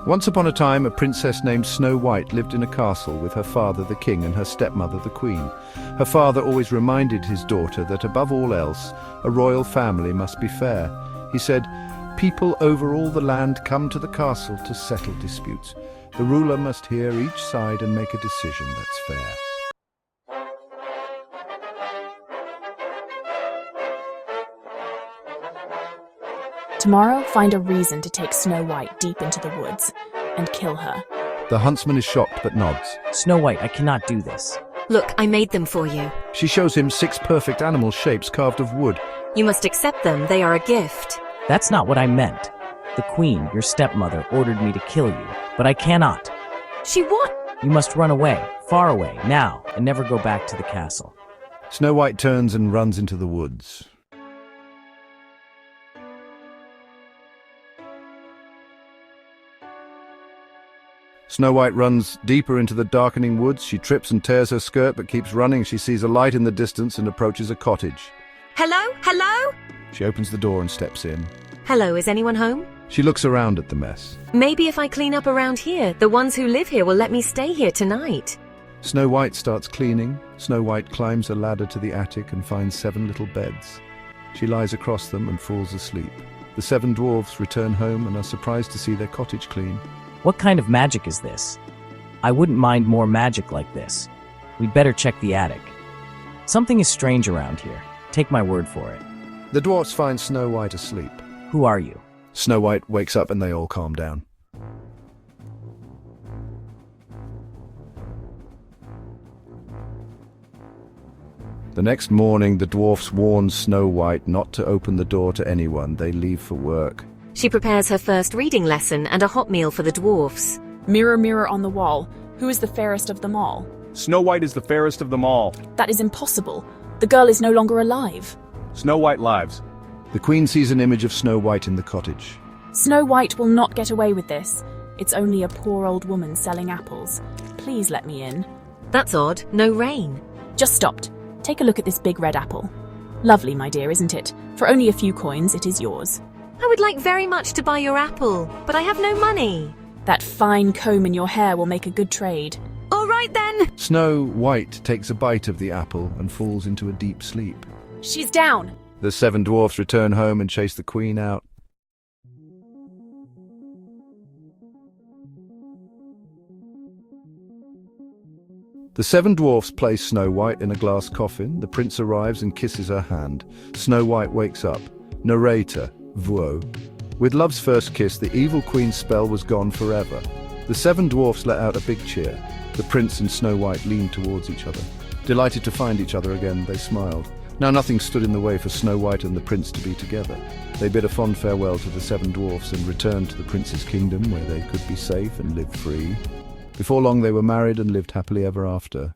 Once upon a time, a princess named Snow White lived in a castle with her father, the king, and her stepmother, the queen. Her father always reminded his daughter that above all else, a royal family must be fair. He said, "People over all the land come to the castle to settle disputes. The ruler must hear each side and make a decision that's fair." Tomorrow, find a reason to take Snow White deep into the woods and kill her. The huntsman is shocked but nods. Snow White, I cannot do this. Look, I made them for you. She shows him 6 perfect animal shapes carved of wood. You must accept them, they are a gift. That's not what I meant. The queen, your stepmother, ordered me to kill you, but I cannot. She what? You must run away, far away, now, and never go back to the castle. Snow White turns and runs into the woods. Snow White runs deeper into the darkening woods. She trips and tears her skirt but keeps running. She sees a light in the distance and approaches a cottage. Hello? Hello? She opens the door and steps in. Hello, is anyone home? She looks around at the mess. Maybe if I clean up around here, the ones who live here will let me stay here tonight. Snow White starts cleaning. Snow White climbs a ladder to the attic and finds 7 little beds. She lies across them and falls asleep. The 7 dwarfs return home and are surprised to see their cottage clean. What kind of magic is this? I wouldn't mind more magic like this. We'd better check the attic. Something is strange around here. Take my word for it. The dwarfs find Snow White asleep. Who are you? Snow White wakes up and they all calm down. The next morning, the dwarfs warn Snow White not to open the door to anyone. They leave for work. She prepares her first reading lesson and a hot meal for the dwarfs. Mirror, mirror on the wall, who is the fairest of them all? Snow White is the fairest of them all. That is impossible. The girl is no longer alive. Snow White lives. The queen sees an image of Snow White in the cottage. Snow White will not get away with this. It's only a poor old woman selling apples. Please let me in. That's odd, no rain. Just stopped. Take a look at this big red apple. Lovely, my dear, isn't it? For only a few coins, it is yours. I would like very much to buy your apple, but I have no money. That fine comb in your hair will make a good trade. All right then. Snow White takes a bite of the apple and falls into a deep sleep. She's down! The 7 dwarfs return home and chase the queen out. The 7 dwarfs place Snow White in a glass coffin. The prince arrives and kisses her hand. Snow White wakes up. Narrator, Vuo. With love's first kiss, the evil queen's spell was gone forever. The 7 dwarfs let out a big cheer. The prince and Snow White leaned towards each other. Delighted to find each other again, they smiled. Now nothing stood in the way for Snow White and the prince to be together. They bid a fond farewell to the 7 dwarfs and returned to the prince's kingdom where they could be safe and live free. Before long they were married and lived happily ever after.